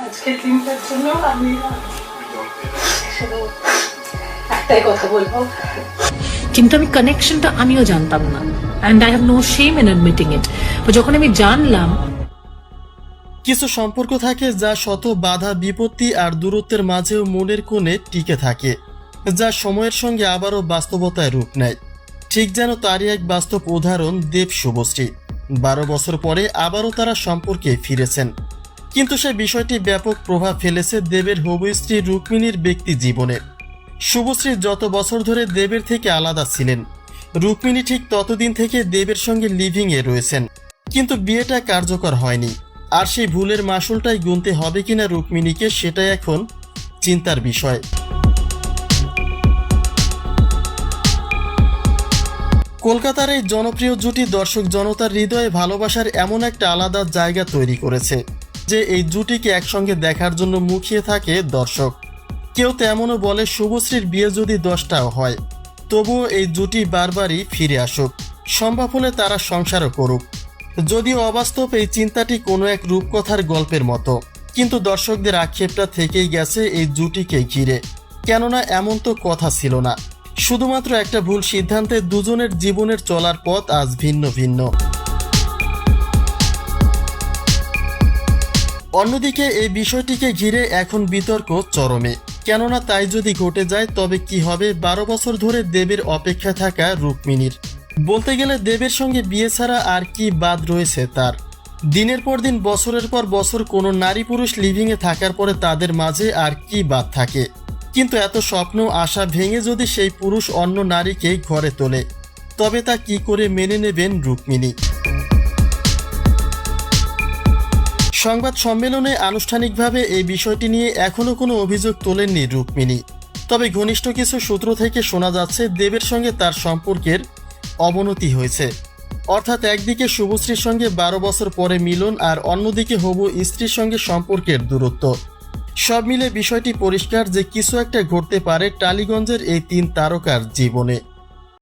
আজকে দিনটার জন্য আমি শুধু একটাই কথা বলবো, কিন্তু আমি কানেকশনটা আমিও জানতাম না, and I have no shame in admitting it. যখন আমি জানলাম, কিছু সম্পর্ক থাকে যা শত বাধা বিপত্তি আর দূরত্বের মাঝেও মনের কোণে টিকে থাকে, যা সময়ের সঙ্গে আবারও বাস্তবতায় রূপ নেয়। ঠিক যেন তারই এক বাস্তব উদাহরণ দেব শুভশ্রী। 12 বছর পরে আবারও তারা সম্পর্কে ফিরেছেন, কিন্তু সে বিষয়টি ব্যাপক প্রভাব ফেলেছে দেবের হবু স্ত্রী রুক্মিণীর ব্যক্তি জীবনে। শুভশ্রী যত বছর ধরে দেবের থেকে আলাদা ছিলেন, রুক্মিণী ঠিক ততদিন থেকে দেবের সঙ্গে লিভিংয়ে রয়েছেন, কিন্তু বিয়েটা কার্যকর হয়নি। আর সেই ভুলের মাসুলটাই গুনতে হবে কিনা রুক্মিণীকে, সেটাই এখন চিন্তার বিষয়। কলকাতার এই জনপ্রিয় জুটি দর্শক জনতার হৃদয়ে ভালোবাসার এমন একটা আলাদা জায়গা তৈরি করেছে যে এই জুটিকে একসঙ্গে দেখার জন্য মুখিয়ে থাকে দর্শক। কেউ তো এমনও বলে শুভশ্রীর বিয়ে যদি 10টাও হয়, তবুও এই জুটি বারবারই ফিরে আসুক, সম্ভব হলে তারা সংসারও করুক। যদিও অবাস্তব এই চিন্তাটি কোনো এক রূপকথার গল্পের মতো, কিন্তু দর্শকদের আক্ষেপটা থেকেই গেছে এই জুটিকে ঘিরে। কেননা এমন তো কথা ছিল না, শুধুমাত্র একটা ভুল সিদ্ধান্তে দুজনের জীবনের চলার পথ আজ ভিন্ন ভিন্ন। অন্যদিকে এই বিষয়টিকে ঘিরে এখন বিতর্ক চরমে। কেননা তাই যদি ঘটে যায় তবে কি হবে 12 বছর ধরে দেবের অপেক্ষায় থাকা রুক্মিণীর? বলতে গেলে দেবের সঙ্গে বিয়ে ছাড়া আর কি বাদ রয়েছে তার? দিনের পর দিন বছরের পর বছর কোনো নারী পুরুষ লিভিংয়ে থাকার পরে তাদের মাঝে আর কি বাদ থাকে? কিন্তু এত স্বপ্ন আশা ভেঙে যদি সেই পুরুষ অন্য নারীকে ঘরে তোলে, তবে তা কি করে মেনে নেবেন রুক্মিণী? সংবাদ সম্মেলনে আনুষ্ঠানিকভাবে এই বিষয়টি নিয়ে এখনও কোনো অভিযোগ তোলেননি রুক্মিণী। তবে ঘনিষ্ঠ কিছু সূত্র থেকে শোনা যাচ্ছে দেবের সঙ্গে তার সম্পর্কের অবনতি হয়েছে। অর্থাৎ একদিকে শুভশ্রীর সঙ্গে 12 বছর পরে মিলন, আর অন্যদিকে হবু স্ত্রীর সঙ্গে সম্পর্কের দূরত্ব। সব মিলে বিষয়টি পরিষ্কার যে কিছু একটা ঘটতে পারে টালিগঞ্জের এই 3 তারকার জীবনে।